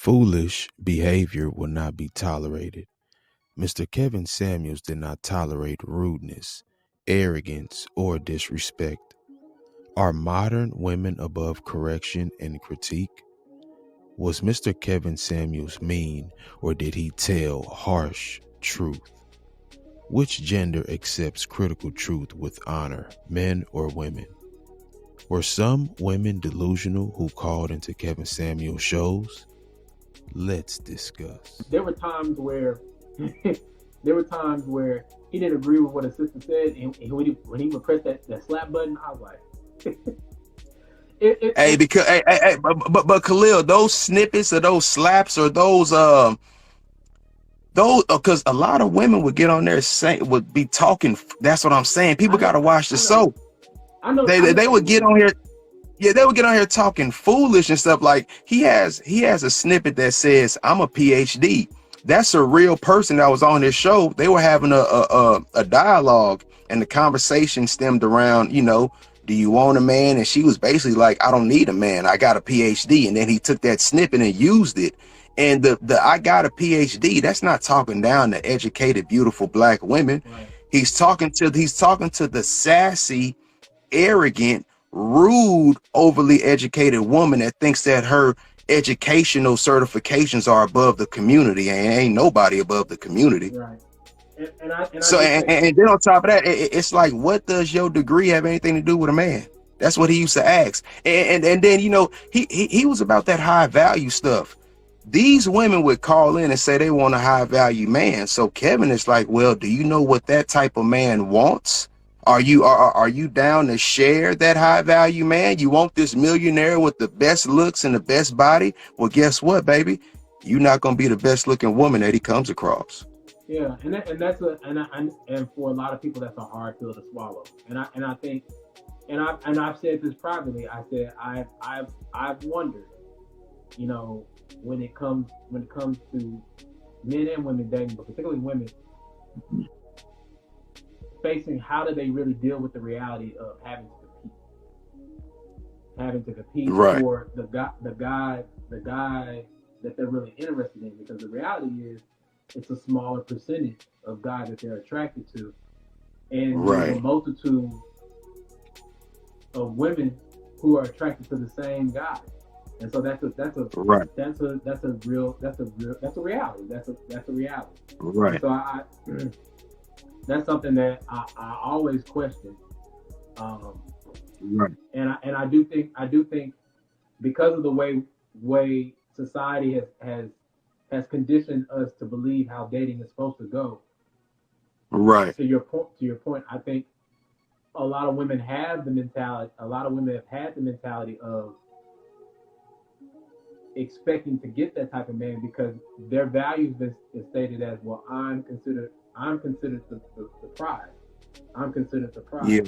Foolish behavior will not be tolerated. Mr. Kevin Samuels did not tolerate rudeness, arrogance, or disrespect. Are modern women above correction and critique? Was Mr. Kevin Samuels mean, or did he tell harsh truth? Which gender accepts critical truth with honor, men or women? Were some women delusional who called into Kevin Samuels shows? Let's discuss. There were times where he didn't agree with what his sister said, and when he would press that slap button, I was like, but Khalil, those snippets or those slaps or those because a lot of women would get on there would be talking. That's what I'm saying. People got to watch the show. They would get on here. Yeah, they would get on here talking foolish and stuff. Like he has a snippet that says, "I'm a PhD." That's a real person that was on this show. They were having a dialogue, and the conversation stemmed around, do you want a man? And she was basically like, I don't need a man. I got a PhD. And then he took that snippet and used it. And the I got a PhD, that's not talking down to educated, beautiful black women. Right. He's talking to the sassy, arrogant, rude, overly educated woman that thinks that her educational certifications are above the community, and ain't nobody above the community. Right. And then on top of that, it's like, what does your degree have anything to do with a man? That's what he used to ask. And then he was about that high value stuff. These women would call in and say they want a high value man. So Kevin is like, well, do you know what that type of man wants? Are you down to share that high value man? You want this millionaire with the best looks and the best body? Well, guess what, baby? You're not gonna be the best looking woman that he comes across. Yeah, and for a lot of people that's a hard pill to swallow. And I think, and I've said this privately. I said I've wondered, when it comes to men and women dating, but particularly women, facing how do they really deal with the reality of having to compete right. for the guy that they're really interested in, because the reality is it's a smaller percentage of guys that they're attracted to, and right. there's a multitude of women who are attracted to the same guy, and so that's a reality. That's a reality. Right. So that's something that I always question. Right. And I do think because of the way society has conditioned us to believe how dating is supposed to go. Right. To your point, I think a lot of women have the mentality. A lot of women have had the mentality of expecting to get that type of man because their values is stated as, well, I'm considered the prize. I'm considered the prize. Yeah.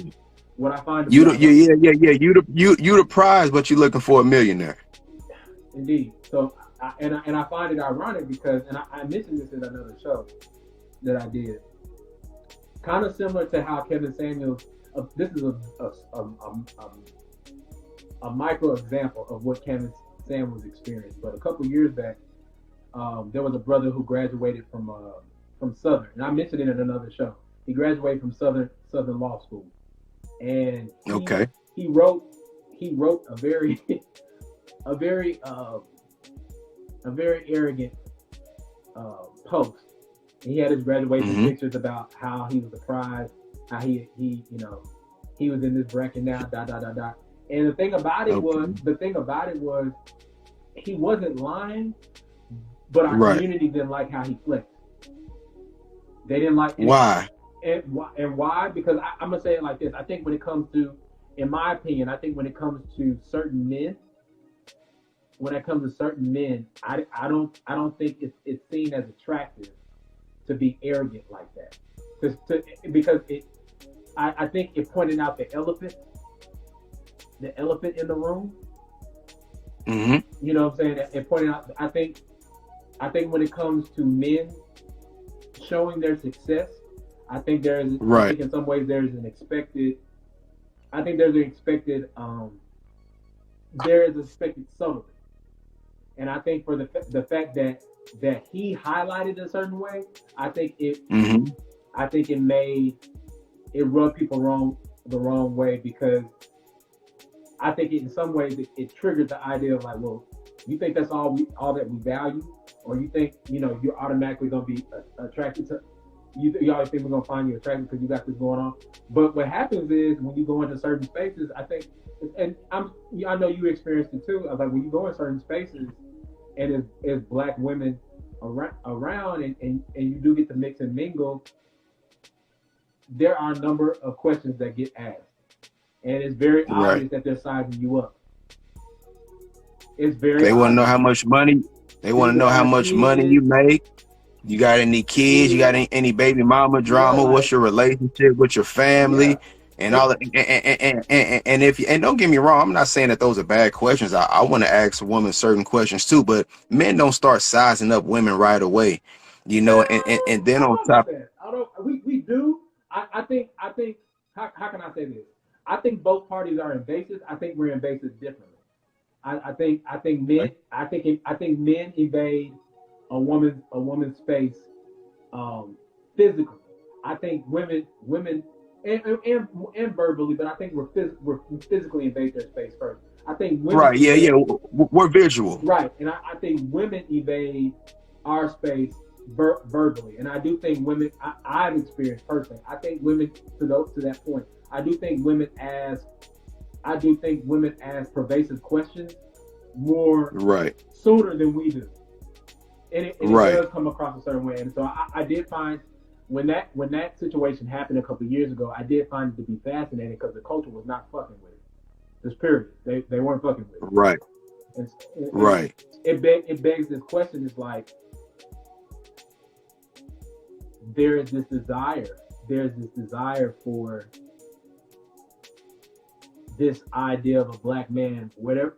What I find you the prize, but you're looking for a millionaire. Indeed. So I find it ironic because, and I mentioned this in another show that I did, kind of similar to how Kevin Samuels. This is a micro example of what Kevin Samuels experienced. But a couple years back, there was a brother who graduated from Southern, and I mentioned it in another show. He graduated from Southern Law School, and he wrote a very arrogant post. He had his graduation pictures about how he was the prize, how he was in this bracket now, ... And the thing about it was, he wasn't lying, but our community didn't like how he flexed. They didn't like it. Why? And why? Because I'm gonna say it like this. I think when it comes to, in my opinion, when it comes to certain men, I don't think it's seen as attractive to be arrogant like that. Because I think it pointed out the elephant in the room. Mm-hmm. You know what I'm saying? It pointed out. I think when it comes to men showing their success, I think I think in some ways there's an expected. There is expected subtlety. And I think for the fact that he highlighted a certain way, I think it rubbed people the wrong way, because I think in some ways it triggered the idea of like, well, you think that's all that we value, or you think you're automatically gonna be attracted to. You always think we're gonna find you attractive because you got this going on. But what happens is when you go into certain spaces, I think, and I know you experienced it too. Like when you go in certain spaces, and as black women around, and you do get to mix and mingle, there are a number of questions that get asked, and it's very obvious that they're sizing you up. It's very. They want to know how much money. They want to know how much money you make. You got any kids? You got any baby mama drama? Yeah, what's your relationship with your family? Yeah. And all that, and if and don't get me wrong, I'm not saying that those are bad questions. I want to ask a woman certain questions too, but men don't start sizing up women right away, and then on top. We do. I think how can I say this? I think both parties are invasive. I think we're invasive differently. I think men evade a woman's space physically. I think women and verbally, but I think we're physically invade their space first. I think women we're visual. Right, and I think women evade our space verbally, and I do think women. I've experienced personally. I think women to that point. I do think women ask pervasive questions more sooner than we do. And it does come across a certain way. And so I did find when that situation happened a couple of years ago, I did find it to be fascinating because the culture was not fucking with it. Just period. They weren't fucking with it. Right. And it begs this question, is like, there's this desire for this idea of a black man, whatever,